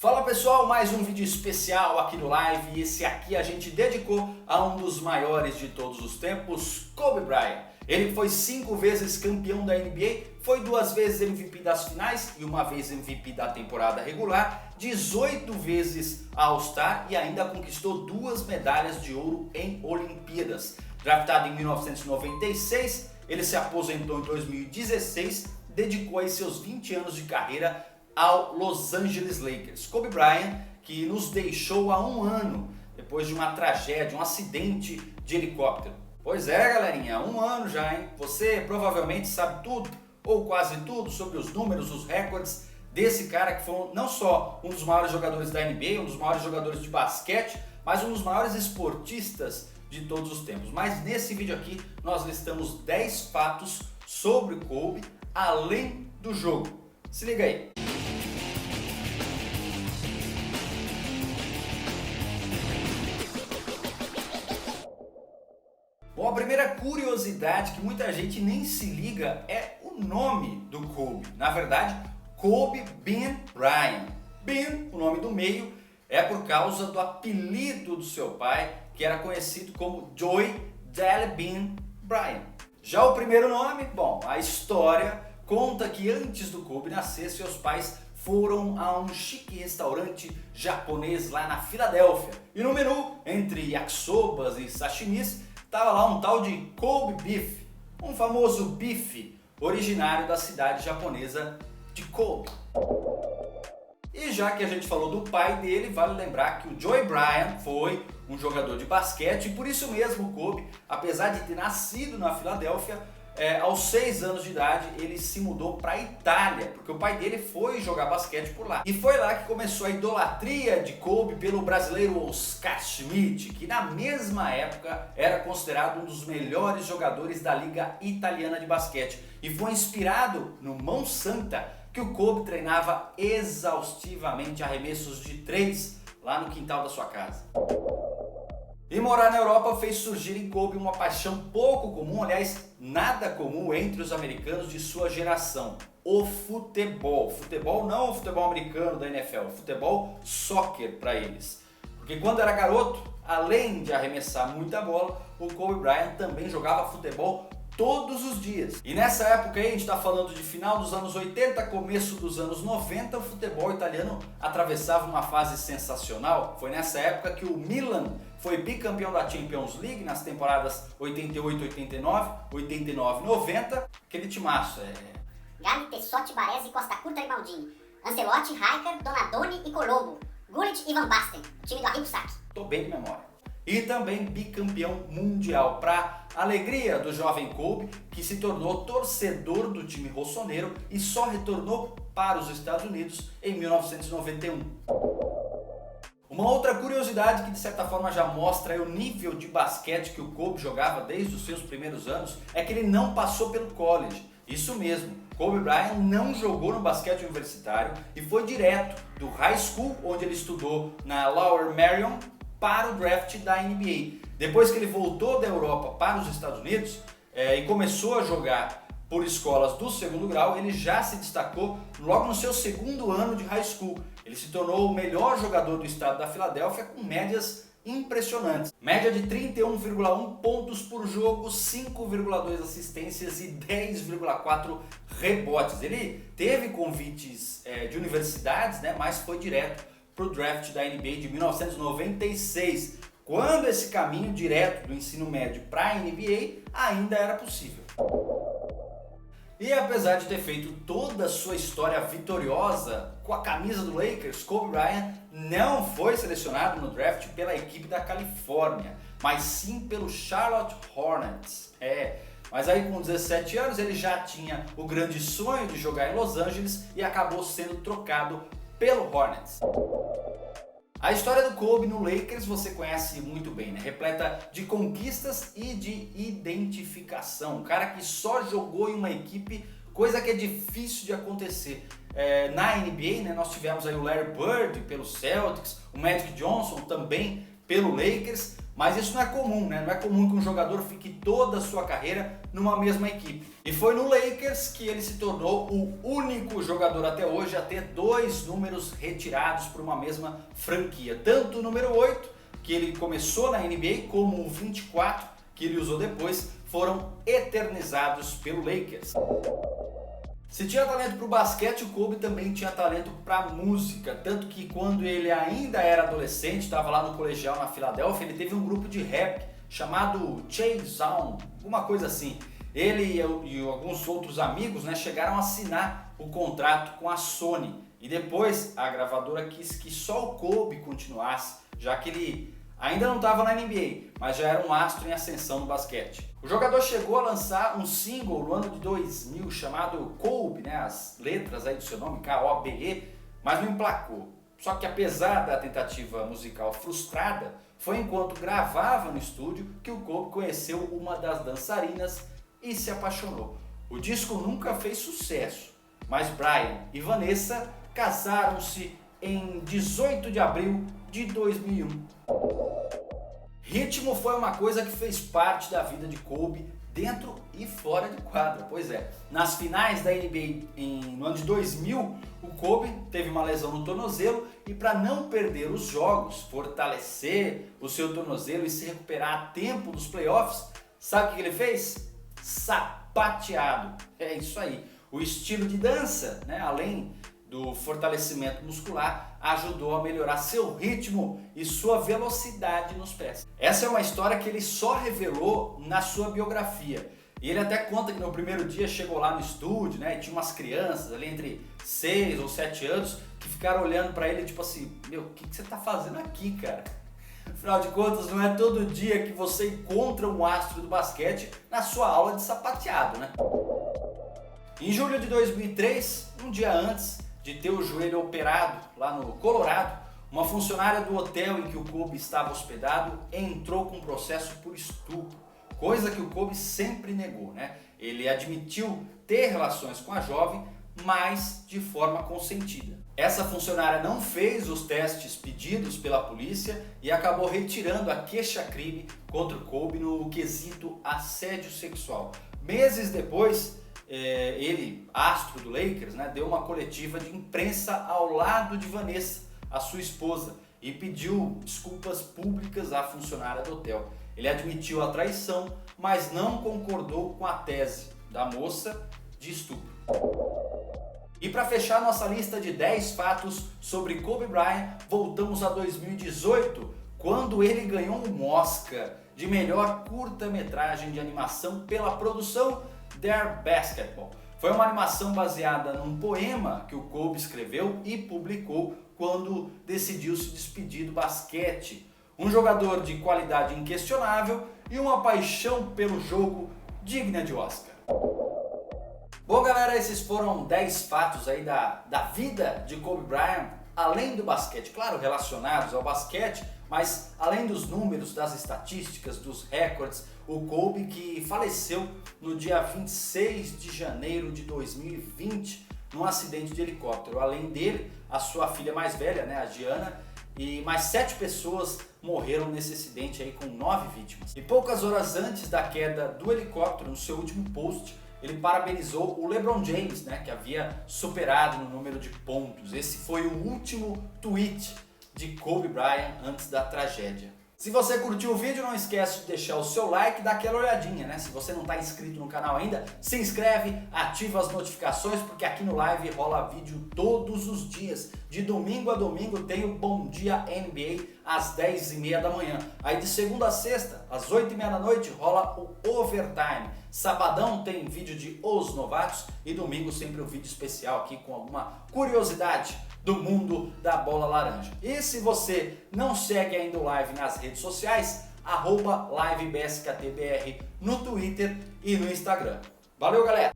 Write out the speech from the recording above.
Fala pessoal, mais um vídeo especial aqui no Live, e esse aqui a gente dedicou a um dos maiores de todos os tempos, Kobe Bryant. Ele foi 5 vezes campeão da NBA, foi 2 vezes MVP das finais e 1 vez MVP da temporada regular, 18 vezes All-Star e ainda conquistou 2 medalhas de ouro em Olimpíadas. Draftado em 1996, ele se aposentou em 2016, dedicou aí seus 20 anos de carreira ao Los Angeles Lakers. Kobe Bryant, que nos deixou há 1 ano, depois de uma tragédia, um acidente de helicóptero. Pois é, galerinha, 1 ano já, hein? Você provavelmente sabe tudo, ou quase tudo, sobre os números, os recordes desse cara que foi não só um dos maiores jogadores da NBA, um dos maiores jogadores de basquete, mas um dos maiores esportistas de todos os tempos. Mas nesse vídeo aqui nós listamos 10 fatos sobre Kobe, além do jogo. Se liga aí! Bom, a primeira curiosidade que muita gente nem se liga é o nome do Kobe. Na verdade, Kobe Bean Bryant. Bean, o nome do meio, é por causa do apelido do seu pai, que era conhecido como Joy Jelly Bean Bryant. Já o primeiro nome, bom, a história conta que antes do Kobe nascer, seus pais foram a um chique restaurante japonês lá na Filadélfia. E no menu, entre yakisobas e sashimis, estava lá um tal de Kobe Beef, um famoso bife originário da cidade japonesa de Kobe. E já que a gente falou do pai dele, vale lembrar que o Joy Bryant foi um jogador de basquete e por isso mesmo o Kobe, apesar de ter nascido na Filadélfia, aos 6 anos de idade ele se mudou para a Itália, porque o pai dele foi jogar basquete por lá. E foi lá que começou a idolatria de Kobe pelo brasileiro Oscar Schmidt, que na mesma época era considerado um dos melhores jogadores da liga italiana de basquete. E foi inspirado no Mão Santa que o Kobe treinava exaustivamente arremessos de 3 lá no quintal da sua casa. E morar na Europa fez surgir em Kobe uma paixão pouco comum, aliás, nada comum entre os americanos de sua geração: o futebol. Futebol não o futebol americano da NFL, futebol soccer para eles. Porque quando era garoto, além de arremessar muita bola, o Kobe Bryant também jogava futebol todos os dias. E nessa época aí, a gente está falando de final dos anos 80, começo dos anos 90, o futebol italiano atravessava uma fase sensacional. Foi nessa época que o Milan foi bicampeão da Champions League nas temporadas 88-89, 89-90. Aquele timaço, Galli, Tessotti, Baresi, Costa Curta e Maldini, Ancelotti, Rijkaard, Donadoni e Colombo, Gullit e Van Basten, time do Arrigo Sacchi. Tô bem de memória. E também bicampeão mundial, para alegria do jovem Kobe, que se tornou torcedor do time rossoneiro e só retornou para os Estados Unidos em 1991. Uma outra curiosidade que de certa forma já mostra o nível de basquete que o Kobe jogava desde os seus primeiros anos é que ele não passou pelo college. Isso mesmo, Kobe Bryant não jogou no basquete universitário e foi direto do high school, onde ele estudou na Lower Merion, para o draft da NBA. Depois que ele voltou da Europa para os Estados Unidos e começou a jogar por escolas do segundo grau, ele já se destacou logo no seu 2º ano de high school. Ele se tornou o melhor jogador do estado da Filadélfia com médias impressionantes. Média de 31,1 pontos por jogo, 5,2 assistências e 10,4 rebotes. Ele teve convites de universidades, mas foi direto para o draft da NBA de 1996, quando esse caminho direto do ensino médio para a NBA ainda era possível. E apesar de ter feito toda a sua história vitoriosa com a camisa do Lakers, Kobe Bryant não foi selecionado no draft pela equipe da Califórnia, mas sim pelo Charlotte Hornets. Mas aí com 17 anos ele já tinha o grande sonho de jogar em Los Angeles e acabou sendo trocado pelo Hornets. A história do Kobe no Lakers você conhece muito bem, Repleta de conquistas e de identificação. Um cara que só jogou em uma equipe, coisa que é difícil de acontecer. Na NBA, nós tivemos aí o Larry Bird pelo Celtics, o Magic Johnson também pelo Lakers, mas isso não é comum, Não é comum que um jogador fique toda a sua carreira numa mesma equipe. E foi no Lakers que ele se tornou o único jogador até hoje a ter 2 números retirados por uma mesma franquia. Tanto o número 8, que ele começou na NBA, como o 24, que ele usou depois, foram eternizados pelo Lakers. Se tinha talento para o basquete, o Kobe também tinha talento para música, tanto que quando ele ainda era adolescente, estava lá no colegial na Filadélfia, ele teve um grupo de rap chamado Chase On, alguma coisa assim. Ele e alguns outros amigos, né, chegaram a assinar o contrato com a Sony e depois a gravadora quis que só o Kobe continuasse, já que ele ainda não estava na NBA, mas já era um astro em ascensão no basquete. O jogador chegou a lançar um single no ano de 2000 chamado Kobe, né, as letras aí do seu nome, K-O-B-E, mas não emplacou. Só que apesar da tentativa musical frustrada, foi enquanto gravava no estúdio que o Kobe conheceu uma das dançarinas e se apaixonou. O disco nunca fez sucesso, mas Brian e Vanessa casaram-se em 18 de abril de 2001. Ritmo foi uma coisa que fez parte da vida de Kobe dentro e fora de quadra, pois é. Nas finais da NBA no ano de 2000, o Kobe teve uma lesão no tornozelo e para não perder os jogos, fortalecer o seu tornozelo e se recuperar a tempo dos playoffs, sabe o que ele fez? Sapateado. É isso aí. O estilo de dança, né, além do fortalecimento muscular, ajudou a melhorar seu ritmo e sua velocidade nos pés. Essa é uma história que ele só revelou na sua biografia. E ele até conta que no primeiro dia chegou lá no estúdio, né, e tinha umas crianças ali entre 6 ou 7 anos que ficaram olhando para ele tipo assim, meu, o que você tá fazendo aqui, cara? Afinal de contas, não é todo dia que você encontra um astro do basquete na sua aula de sapateado, né? Em julho de 2003, um dia antes de ter o joelho operado lá no Colorado, uma funcionária do hotel em que o Kobe estava hospedado entrou com um processo por estupro, coisa que o Kobe sempre negou, né? Ele admitiu ter relações com a jovem, mas de forma consentida. Essa funcionária não fez os testes pedidos pela polícia e acabou retirando a queixa-crime contra o Kobe no quesito assédio sexual. Meses depois, ele, astro do Lakers, né, deu uma coletiva de imprensa ao lado de Vanessa, a sua esposa, e pediu desculpas públicas à funcionária do hotel. Ele admitiu a traição, mas não concordou com a tese da moça de estupro. E para fechar nossa lista de 10 fatos sobre Kobe Bryant, voltamos a 2018, quando ele ganhou um Oscar de melhor curta-metragem de animação pela produção Their Basketball. Foi uma animação baseada num poema que o Kobe escreveu e publicou quando decidiu se despedir do basquete. Um jogador de qualidade inquestionável e uma paixão pelo jogo digna de Oscar. Bom, galera, esses foram 10 fatos aí da vida de Kobe Bryant, além do basquete, claro, relacionados ao basquete, mas além dos números, das estatísticas, dos recordes, o Kobe que faleceu no dia 26 de janeiro de 2020 num acidente de helicóptero. Além dele, a sua filha mais velha, né, a Gianna, e mais 7 pessoas morreram nesse acidente aí com 9 vítimas. E poucas horas antes da queda do helicóptero, no seu último post, ele parabenizou o LeBron James, né, que havia superado no número de pontos. Esse foi o último tweet de Kobe Bryant antes da tragédia. Se você curtiu o vídeo, não esquece de deixar o seu like e dar aquela olhadinha, né? Se você não está inscrito no canal ainda, se inscreve, ativa as notificações, porque aqui no Live rola vídeo todos os dias. De domingo a domingo tem o Bom Dia NBA às 10h30 da manhã. Aí de segunda a sexta, às 8h30 da noite, rola o Overtime. Sabadão tem vídeo de Os Novatos e domingo sempre um vídeo especial aqui com alguma curiosidade do mundo da bola laranja. E se você não segue ainda o Live nas redes sociais, @LiveBSKTBR no Twitter e no Instagram. Valeu, galera!